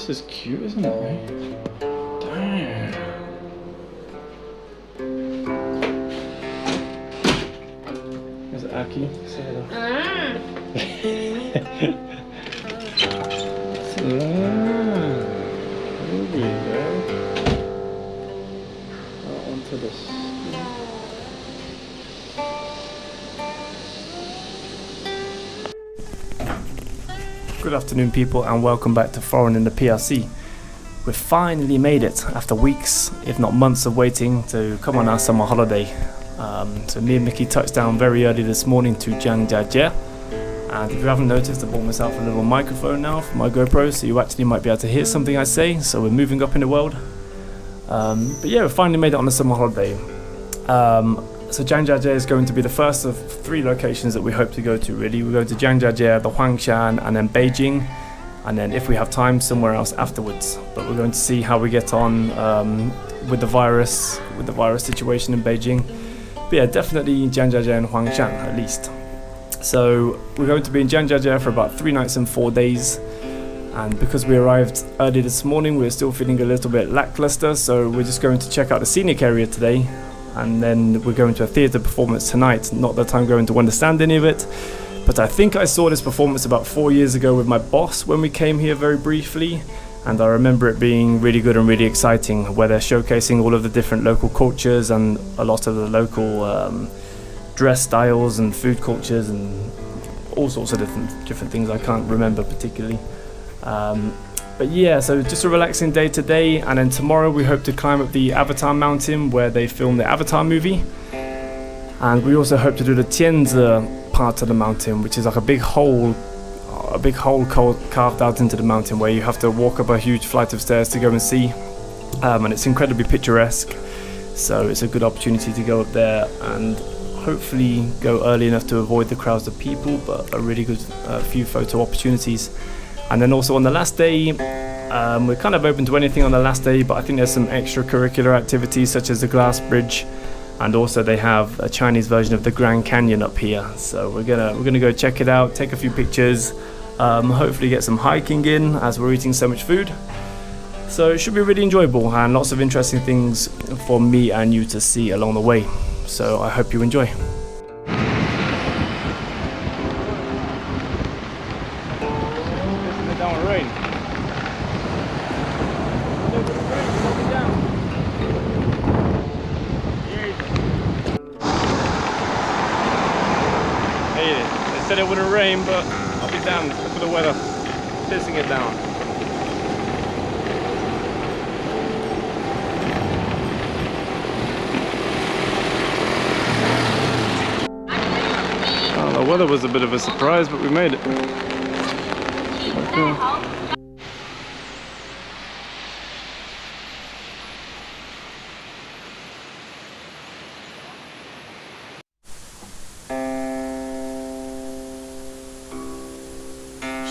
This is cute, isn't it, right? Damn. There's Aki. Say hello. Here we go. Out onto the street. Good afternoon, people, and welcome back to Foreign in the PRC. We've finally made it after weeks, if not months of waiting to come on our summer holiday. So me and Mickey touched down very early this morning to Zhangjiajie. And if you haven't noticed, I bought myself a little microphone now for my GoPro, so you actually might be able to hear something I say. So we're moving up in the world. But yeah, we finally made it on a summer holiday. So Zhangjiajie is going to be the first of 3 locations that we hope to go to, really. We're going to Zhangjiajie, the Huangshan, and then Beijing. And then if we have time, somewhere else afterwards. But we're going to see how we get on with the virus situation in Beijing. But yeah, definitely Zhangjiajie and Huangshan at least. So we're going to be in Zhangjiajie for about 3 nights and 4 days. And because we arrived early this morning, we're still feeling a little bit lackluster. So we're just going to check out the scenic area today. And then we're going to a theatre performance tonight. Not that I'm going to understand any of it, but I think I saw this performance about 4 years ago with my boss when we came here very briefly, and I remember it being really good and really exciting, where they're showcasing all of the different local cultures and a lot of the local dress styles and food cultures and all sorts of different things I can't remember particularly. But yeah, so just a relaxing day today, and then tomorrow we hope to climb up the Avatar mountain where they filmed the Avatar movie. And we also hope to do the Tianzi part of the mountain, which is like a big hole carved out into the mountain where you have to walk up a huge flight of stairs to go and see. And it's incredibly picturesque, so it's a good opportunity to go up there and hopefully go early enough to avoid the crowds of people, but a really good few photo opportunities. And then also on the last day, we're kind of open to anything on the last day, but I think there's some extracurricular activities such as the glass bridge, and also they have a Chinese version of the Grand Canyon up here. So we're gonna go check it out, take a few pictures, hopefully get some hiking in as we're eating so much food. So it should be really enjoyable and lots of interesting things for me and you to see along the way. So I hope you enjoy. Said it wouldn't rain, but I'll be damned. Look at the weather, pissing it down. Oh, the weather was a bit of a surprise, but we made it. Okay.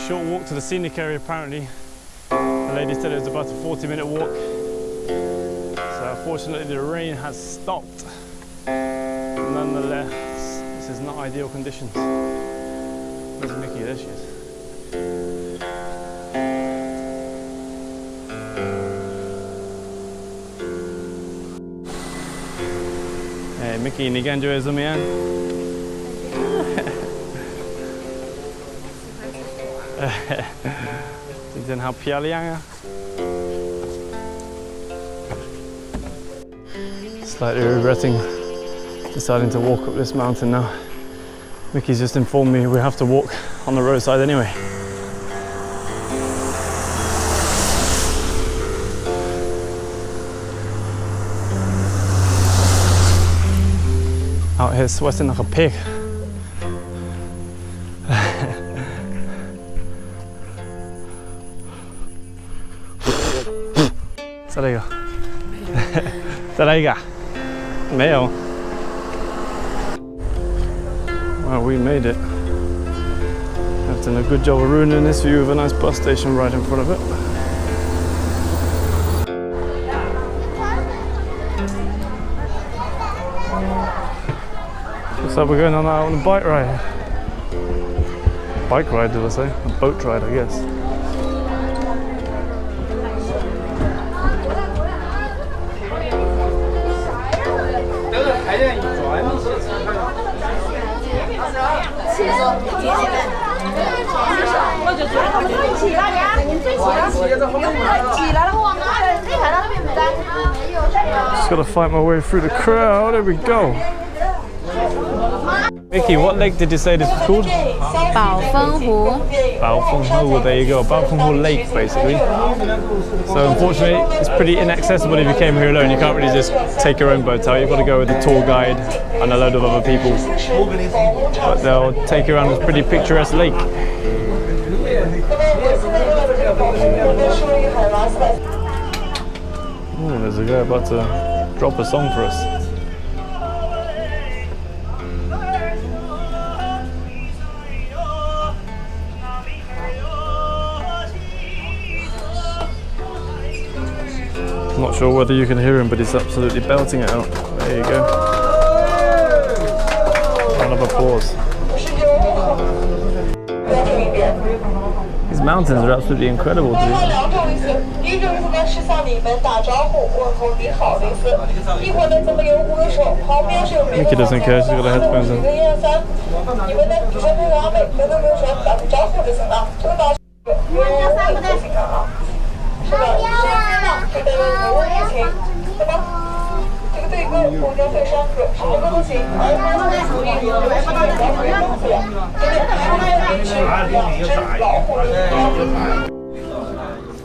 Short walk to the scenic area apparently. The lady said it was about a 40-minute walk. So unfortunately the rain has stopped. Nonetheless, this is not ideal conditions. Where's Mickey? There she is. Hey Mickey, ni感觉怎么样？今天好漂亮啊 Slightly regretting deciding to walk up this mountain now. Mickey's just informed me we have to walk on the roadside anyway. Out here sweating like a pig. Wow, we made it. I've done a good job of ruining this view with a nice bus station right in front of it. Looks like we're going on a bike ride. Bike ride, did I say? A boat ride, I guess. Just gotta fight my way through the crowd. There we go. Vicky, what lake did you say this was called? Baofenghu. Baofenghu, there you go. Baofenghu Lake, basically. So unfortunately, it's pretty inaccessible if you came here alone. You can't really just take your own boat out. You've got to go with a tour guide and a load of other people. But they'll take you around this pretty picturesque lake. Oh, there's a guy about to drop a song for us. I'm not sure whether you can hear him, but he's absolutely belting it out. There you go. Round of applause. These mountains are absolutely incredible to me. Mickey doesn't care, she's got her headphones on.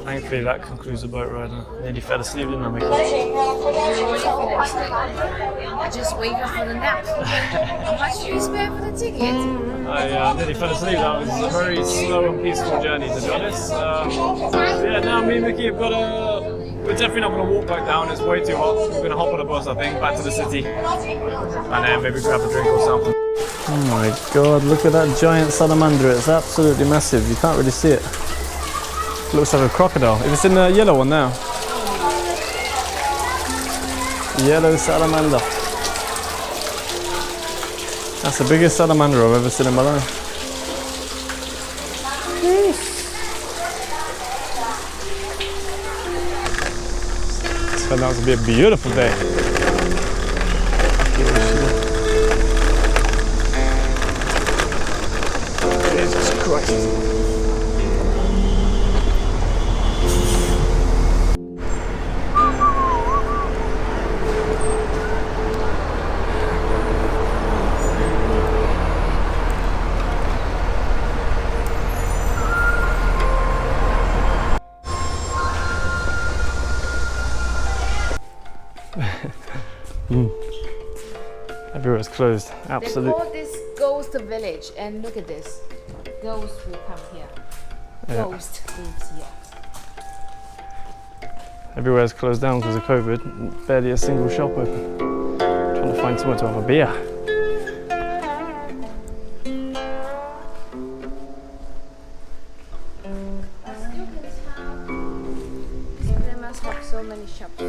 Thankfully that concludes the boat ride. I nearly fell asleep, didn't I, Mickey? I just wake up for the nap. How much do you spare for the ticket? I nearly fell asleep. That was a very slow and peaceful journey, to be honest. Yeah, now me and Mickey have got we're definitely not going to walk back down. It's way too hot. We're going to hop on a bus, I think, back to the city. And then maybe grab a drink or something. Oh my god, look at that giant salamander. It's absolutely massive. You can't really see it. It looks like a crocodile. If it's in the yellow one now. Yellow salamander. That's the biggest salamander I've ever seen in my life. It's turned out to be a beautiful day. Jesus Christ. Everywhere's closed. Absolutely. They call this ghost village, and look at this. Ghosts will come here. Yeah. Ghost lives here. Everywhere's closed down because of COVID. Barely a single shop open. Trying to find somewhere to have a beer. I still can tell. They must have so many shops.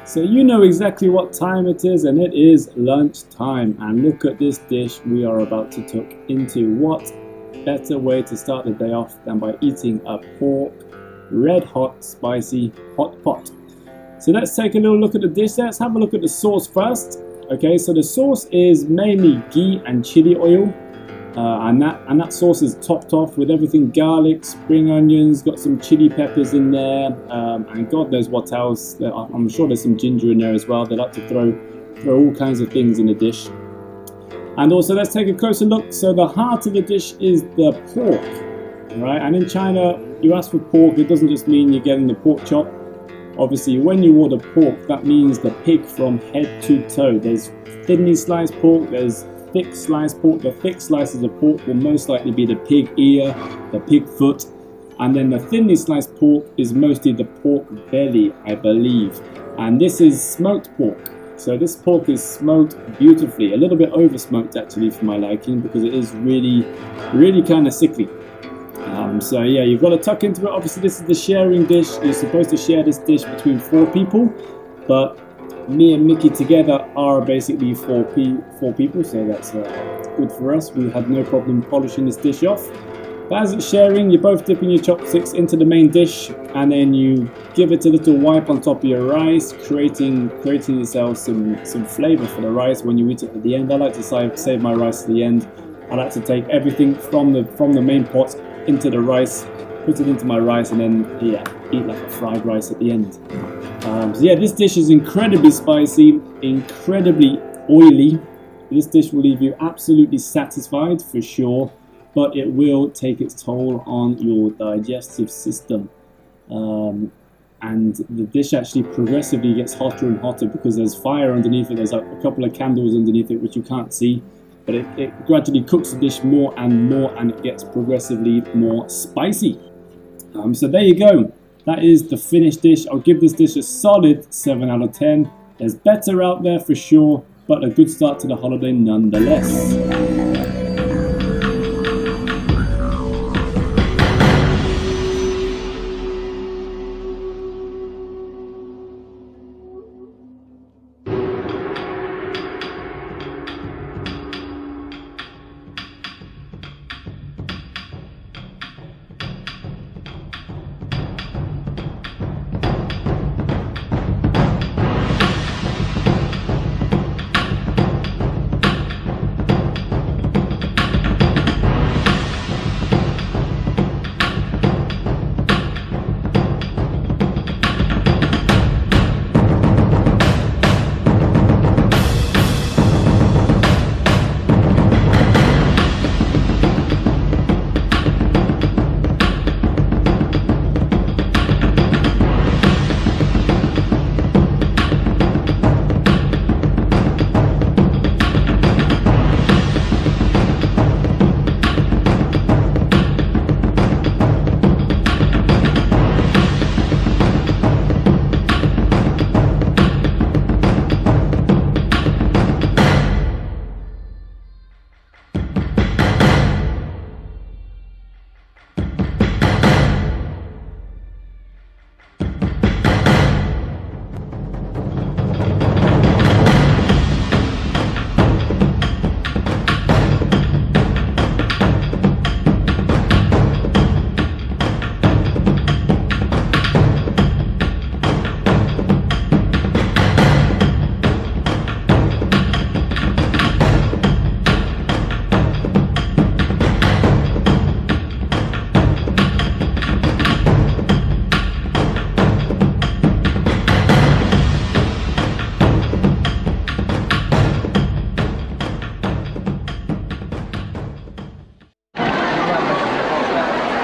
So you know exactly what time it is, and it is lunch time. And look at this dish we are about to tuck into. What better way to start the day off than by eating a pork red hot spicy hot pot. So let's take a little look at the dish. Let's have a look at the sauce first. Okay, so the sauce is mainly ghee and chili oil. And that sauce is topped off with everything: garlic, spring onions, got some chili peppers in there, and God knows what else. I'm sure there's some ginger in there as well. They like to throw all kinds of things in the dish. And also, let's take a closer look. So the heart of the dish is the pork, right? And in China, you ask for pork, it doesn't just mean you're getting the pork chop. Obviously, when you order pork, that means the pig from head to toe. There's thinly sliced pork, there's thick sliced pork. The thick slices of pork will most likely be the pig ear, the pig foot, and then the thinly sliced pork is mostly the pork belly, I believe. And this is smoked pork. So this pork is smoked beautifully, a little bit over smoked actually for my liking, because it is really kind of sickly. So yeah, you've got to tuck into it. Obviously this is the sharing dish. You're supposed to share this dish between 4 people, but me and Mickey together are basically 4 people, so that's good for us. We had no problem polishing this dish off. But as it's sharing, you're both dipping your chopsticks into the main dish, and then you give it a little wipe on top of your rice, creating yourself some flavour for the rice when you eat it at the end. I like to save my rice to the end. I like to take everything from the main pot into the rice, put it into my rice, and then eat like a fried rice at the end. So yeah, this dish is incredibly spicy, incredibly oily. This dish will leave you absolutely satisfied for sure, but it will take its toll on your digestive system. And the dish actually progressively gets hotter and hotter because there's fire underneath it. There's like a couple of candles underneath it which you can't see, but it gradually cooks the dish more and more, and it gets progressively more spicy. So there you go. That is the finished dish. I'll give this dish a solid 7 out of 10. There's better out there for sure, but a good start to the holiday nonetheless.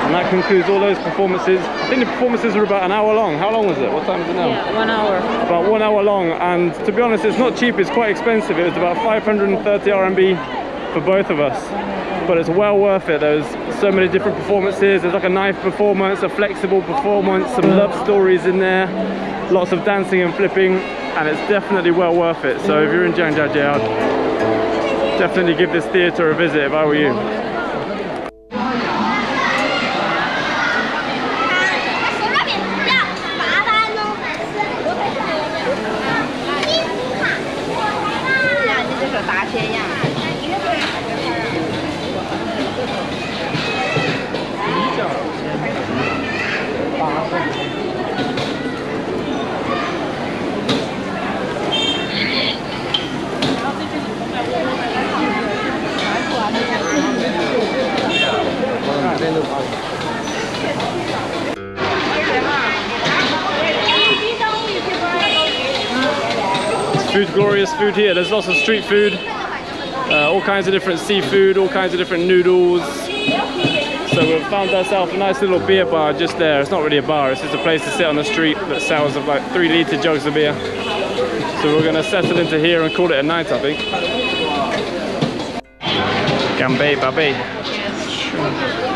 And that concludes all those performances. I think the performances were about an hour long. How long was it? What time is it now? Yeah, 1 hour. About 1 hour long, and to be honest, it's not cheap, it's quite expensive. It was about 530 RMB for both of us, but it's well worth it. There's so many different performances. There's like a knife performance, a flexible performance, some love stories in there, lots of dancing and flipping, and it's definitely well worth it. So if you're in Zhangjiajie, I'd definitely give this theatre a visit if I were you. Food, glorious food here. There's lots of street food, all kinds of different seafood, all kinds of different noodles. So we've found ourselves a nice little beer bar just there. It's not really a bar, it's just a place to sit on the street that sells like 3-litre jugs of beer. So we're going to settle into here and call it a night, I think. Gambay, babay. Yes.